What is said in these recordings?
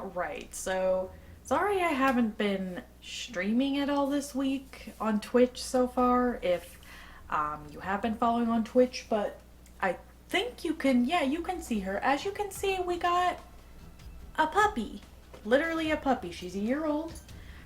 Alright, so sorry I haven't been streaming at all this week on Twitch so far, if you have been following on Twitch, but I think you can, yeah, you can see her. As you can see, we got a puppy. Literally a puppy. She's a year old.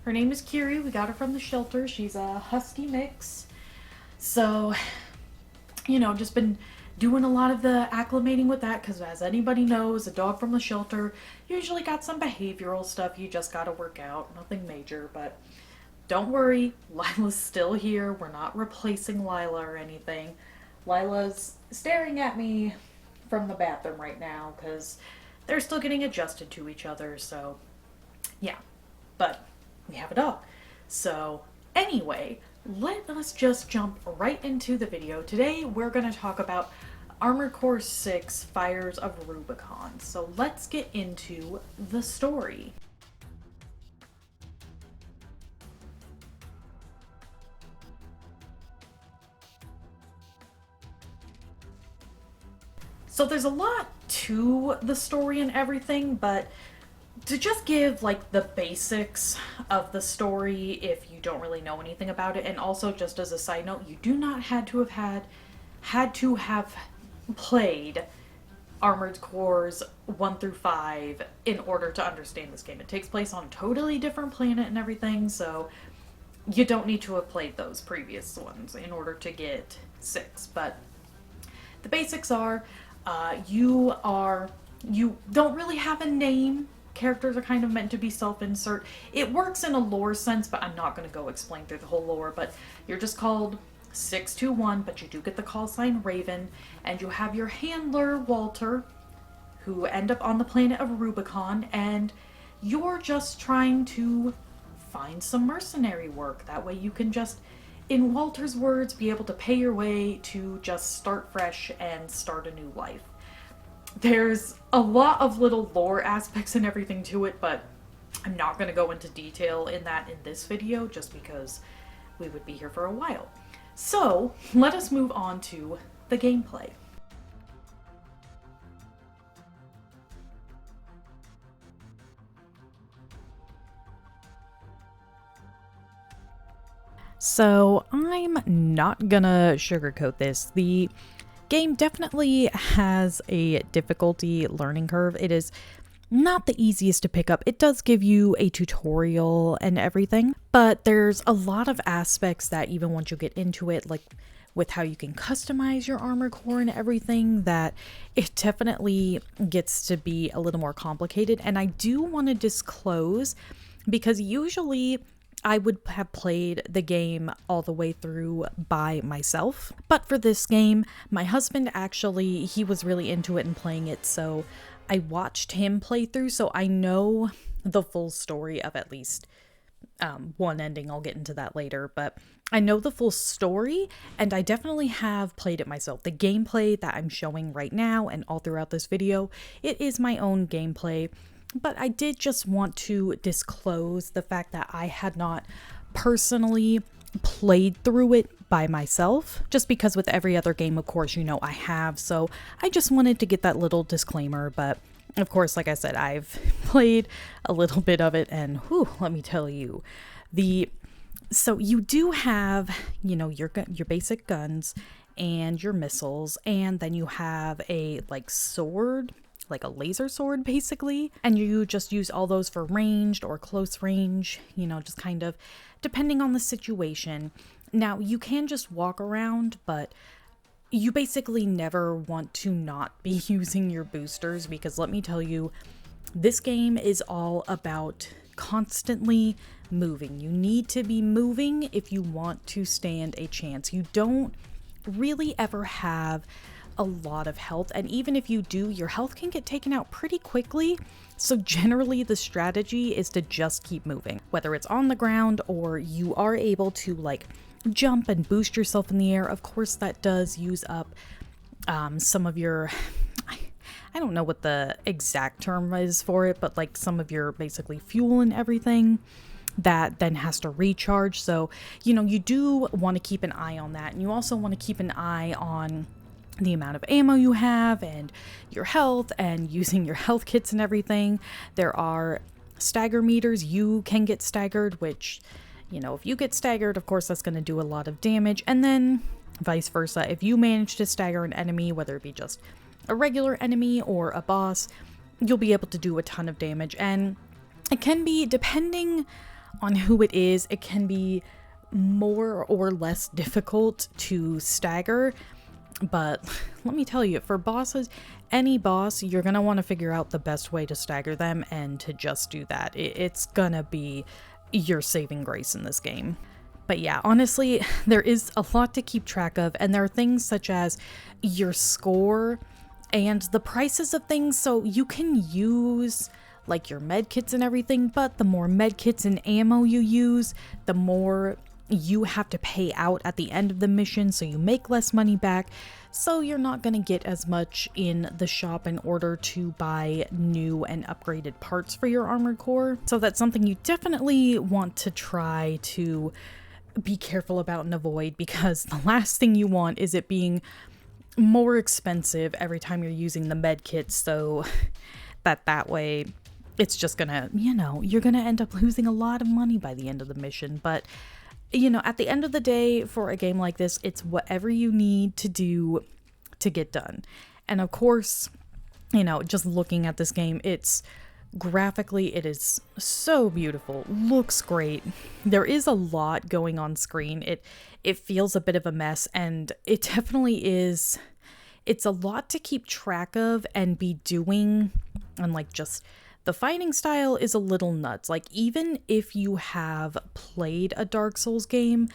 Her name is Kiri. We got her from the shelter. She's a husky mix. So, just been doing a lot of the acclimating with that because, as anybody knows, a dog from the shelter usually got some behavioral stuff you just gotta work out. Nothing major, but don't worry, Lila's still here. We're not replacing Lila or anything. Lila's staring at me from the bathroom right now because they're still getting adjusted to each other, so yeah. But we have a dog. So, anyway, let us just jump right into the video. Today we're going to talk about Armored Core 6 Fires of Rubicon. So let's get into the story. So there's a lot to the story and everything, but to just give like the basics of the story if you don't really know anything about it, and also just as a side note, you do not had to have played Armored Cores 1 through 5 in order to understand this game. It takes place on a totally different planet and everything, so you don't need to have played those previous ones in order to get 6. But the basics are, you don't really have a name. Characters are kind of meant to be self-insert. It works in a lore sense, but I'm not going to go explain through the whole lore, but you're just called 621, but you do get the call sign Raven, and you have your handler, Walter, who end up on the planet of Rubicon, and you're just trying to find some mercenary work. That way you can just, in Walter's words, be able to pay your way to just start fresh and start a new life. There's a lot of little lore aspects and everything to it, but I'm not going to go into detail in that in this video just because we would be here for a while. So, let us move on to the gameplay. So, I'm not gonna sugarcoat this. The game definitely has a difficulty learning curve. It is not the easiest to pick up. It does give you a tutorial and everything, but there's a lot of aspects that even once you get into it, like with how you can customize your armor core and everything, that it definitely gets to be a little more complicated. And I do want to disclose, because usually I would have played the game all the way through by myself. But for this game, my husband actually, he was really into it and playing it, so I watched him play through, so I know the full story of at least one ending. I'll get into that later, but I know the full story, and I definitely have played it myself. The gameplay that I'm showing right now and all throughout this video, it is my own gameplay. But I did just want to disclose the fact that I had not personally played through it by myself, just because with every other game, of course, I have. So I just wanted to get that little disclaimer. But of course, like I said, I've played a little bit of it, and whew, let me tell you, so you do have, your basic guns and your missiles, and then you have a sword, like a laser sword basically, and you just use all those for ranged or close range, just kind of depending on the situation. Now you can just walk around, but you basically never want to not be using your boosters, because let me tell you, this game is all about constantly moving. You need to be moving if you want to stand a chance. You don't really ever have a lot of health, and even if you do, your health can get taken out pretty quickly. So generally the strategy is to just keep moving, whether it's on the ground or you are able to jump and boost yourself in the air. Of course that does use up some of your, I don't know what the exact term is for it, but some of your basically fuel and everything that then has to recharge. So you do want to keep an eye on that, and you also want to keep an eye on the amount of ammo you have and your health and using your health kits and everything. There are stagger meters. You can get staggered, which, if you get staggered, of course, that's going to do a lot of damage. And then vice versa. If you manage to stagger an enemy, whether it be just a regular enemy or a boss, you'll be able to do a ton of damage. And it can be, depending on who it is, it can be more or less difficult to stagger. But let me tell you, for bosses, any boss, you're going to want to figure out the best way to stagger them and to just do that. It's going to be your saving grace in this game. But yeah, honestly, there is a lot to keep track of, and there are things such as your score and the prices of things. So you can use like your med kits and everything, but the more med kits and ammo you use, the more you have to pay out at the end of the mission, so you make less money back, so you're not going to get as much in the shop in order to buy new and upgraded parts for your armored core. So that's something you definitely want to try to be careful about and avoid, because the last thing you want is it being more expensive every time you're using the med kits, so that way it's just gonna, you're gonna end up losing a lot of money by the end of the mission. But at the end of the day, for a game like this, it's whatever you need to do to get done. And of course, just looking at this game, it's graphically, it is so beautiful, looks great. There is a lot going on screen. It feels a bit of a mess, and it definitely is. It's a lot to keep track of and be doing, and like just the fighting style is a little nuts. Like, even if you have played a Dark Souls game,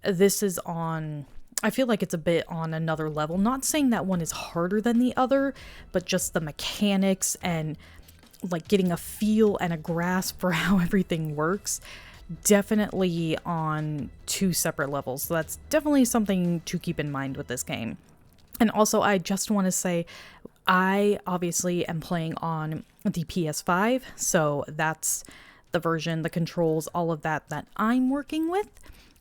this is on, I feel like it's a bit on another level. Not saying that one is harder than the other, but just the mechanics and like getting a feel and a grasp for how everything works, definitely on two separate levels. So that's definitely something to keep in mind with this game. And also, I just want to say, I obviously am playing on the PS5, so that's the version, the controls, all of that I'm working with.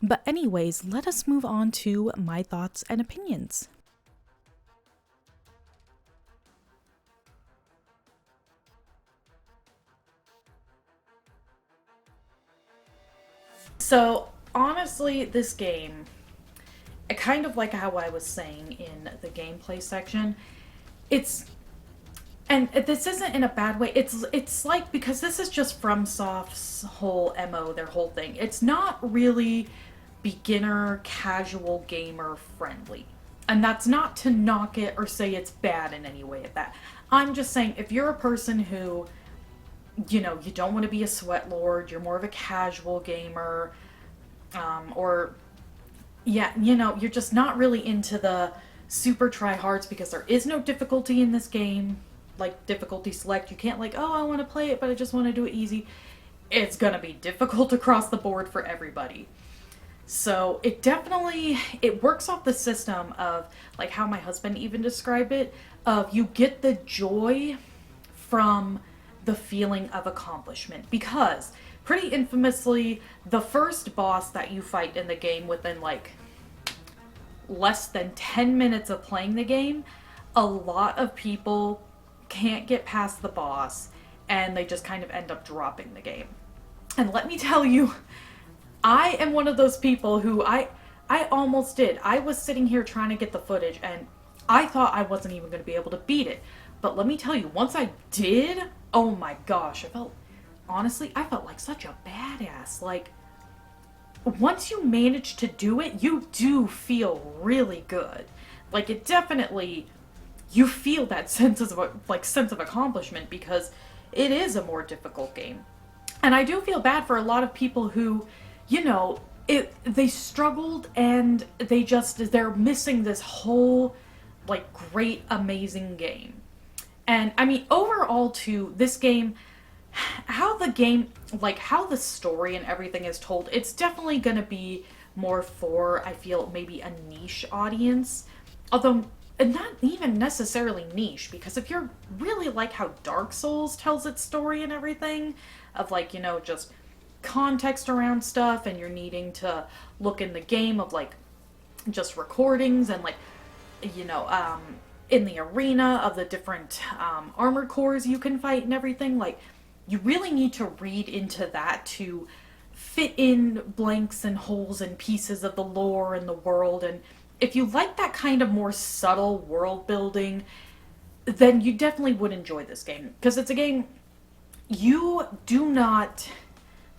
But anyways, let us move on to my thoughts and opinions. So honestly, this game, kind of like how I was saying in the gameplay section, and this isn't in a bad way. It's like, because this is just FromSoft's whole MO, their whole thing. It's not really beginner, casual gamer friendly. And that's not to knock it or say it's bad in any way of that. I'm just saying, if you're a person who, you don't want to be a sweatlord, you're more of a casual gamer, or yeah, you're just not really into the super tryhards, because there is no difficulty in this game, like difficulty select. You can't like, oh, I want to play it, but I just want to do it easy. It's gonna be difficult across the board for everybody. So it works off the system of, like how my husband even described it, of you get the joy from the feeling of accomplishment. Because pretty infamously, the first boss that you fight in the game, within like less than 10 minutes of playing the game, a lot of people can't get past the boss, and they just kind of end up dropping the game. And let me tell you, I am one of those people who I almost did. I was sitting here trying to get the footage, and I thought I wasn't even going to be able to beat it. But let me tell you, once I did, oh my gosh, I felt like such a badass. Like, once you manage to do it, you do feel really good. Like, it definitely, you feel that sense of accomplishment, because it is a more difficult game. And I do feel bad for a lot of people who, they struggled, and they're missing this whole, like, great, amazing game. And I mean, overall too, this game, how the story and everything is told, it's definitely gonna be more for, I feel, maybe a niche audience. Although, not even necessarily niche, because if you're really like how Dark Souls tells its story and everything, of like, just context around stuff, and you're needing to look in the game of like just recordings and like you know, in the arena of the different armor cores you can fight and everything. Like, you really need to read into that to fit in blanks and holes and pieces of the lore and the world. And if you like that kind of more subtle world building, then you definitely would enjoy this game. Because it's a game you do not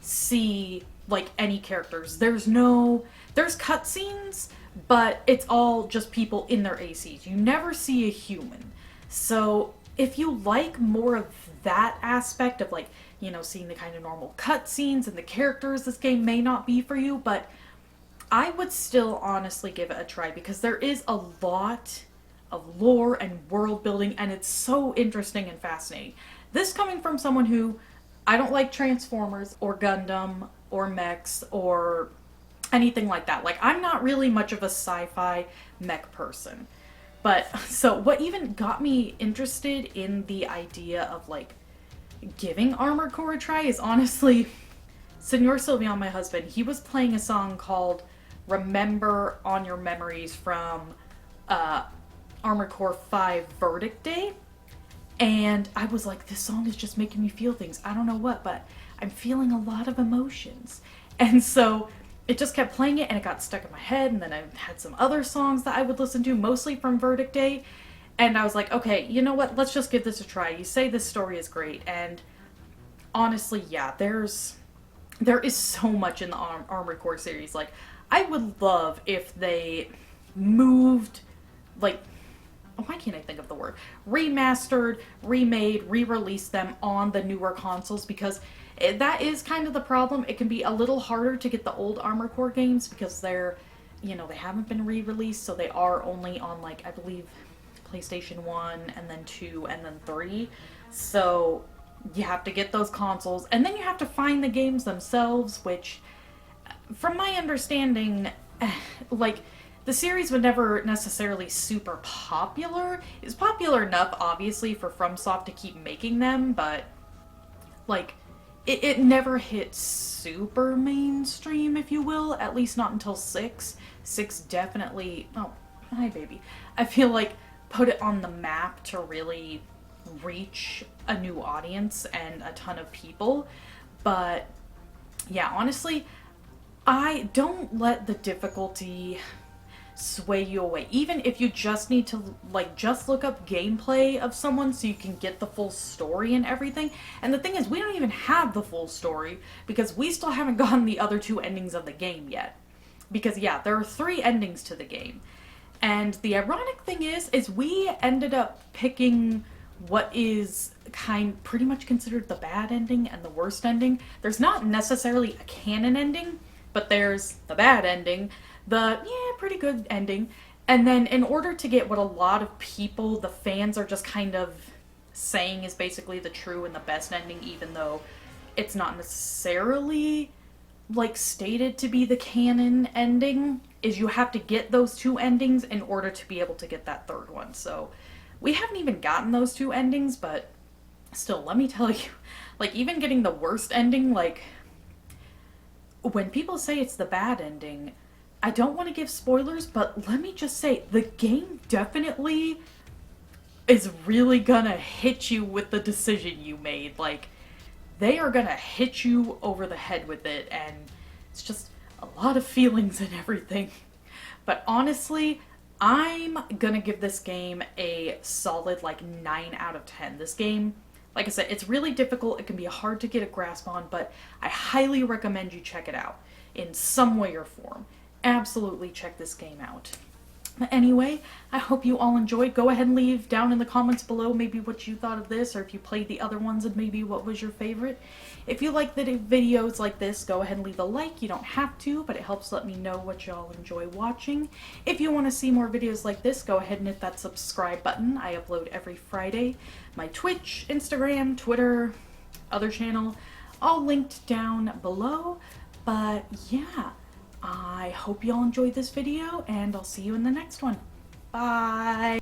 see like any characters. There's cutscenes, but it's all just people in their ACs. You never see a human. So if you like more of that aspect of, like, you know, seeing the kind of normal cutscenes and the characters, this game may not be for you, but I would still honestly give it a try because there is a lot of lore and world building, and it's so interesting and fascinating. This coming from someone who, I don't like Transformers or Gundam or mechs or anything like that. Like, I'm not really much of a sci-fi mech person. But so what even got me interested in the idea of like giving Armored Core a try is honestly Senor Sylveon, my husband. He was playing a song called Remember on Your Memories from Armored Core 5 Verdict Day. And I was like, this song is just making me feel things. I don't know what, but I'm feeling a lot of emotions. And so it just kept playing it and it got stuck in my head. And then I had some other songs that I would listen to, mostly from Verdict Day. And I was like, okay, you know what? Let's just give this a try. You say this story is great. And honestly, yeah, there is so much in the Armored Core series. Like, I would love if they moved, like, why can't I think of the word? Remastered, remade, re-released them on the newer consoles, because that is kind of the problem. It can be a little harder to get the old Armored Core games because they're, you know, they haven't been re-released, so they are only on, like, I believe PlayStation 1 and then 2 and then 3. So you have to get those consoles, and then you have to find the games themselves, which, from my understanding, like, the series was never necessarily super popular. It's popular enough, obviously, for FromSoft to keep making them, but, like, it never hit super mainstream, if you will, at least not until 6. 6 definitely, oh, hi baby. I feel like put it on the map to really reach a new audience and a ton of people. But yeah, honestly, I don't let the difficulty sway you away. Even if you just need to, like, just look up gameplay of someone so you can get the full story and everything. And the thing is, we don't even have the full story because we still haven't gotten the other 2 endings of the game yet. Because yeah, there are 3 endings to the game. And the ironic thing is we ended up picking what is pretty much considered the bad ending and the worst ending. There's not necessarily a canon ending, but there's the bad ending, the pretty good ending. And then in order to get what a lot of people, the fans, are just kind of saying is basically the true and the best ending, even though it's not necessarily like stated to be the canon ending, is you have to get those 2 endings in order to be able to get that 3rd one. So we haven't even gotten those 2 endings, but still, let me tell you, like, even getting the worst ending, like, when people say it's the bad ending, I don't want to give spoilers, but let me just say, the game definitely is really gonna hit you with the decision you made. Like, they are gonna hit you over the head with it, and it's just a lot of feelings and everything. But honestly, I'm gonna give this game a solid, like, 9 out of 10. This game, like I said, it's really difficult. It can be hard to get a grasp on, but I highly recommend you check it out in some way or form. Absolutely check this game out. But anyway, I hope you all enjoyed. Go ahead and leave down in the comments below maybe what you thought of this, or if you played the other ones and maybe what was your favorite. If you like the videos like this, go ahead and leave a like. You don't have to, but it helps let me know what y'all enjoy watching. If you want to see more videos like this, go ahead and hit that subscribe button. I upload every Friday. My Twitch, Instagram, Twitter, other channel, all linked down below. But yeah, I hope y'all enjoyed this video, and I'll see you in the next one. Bye!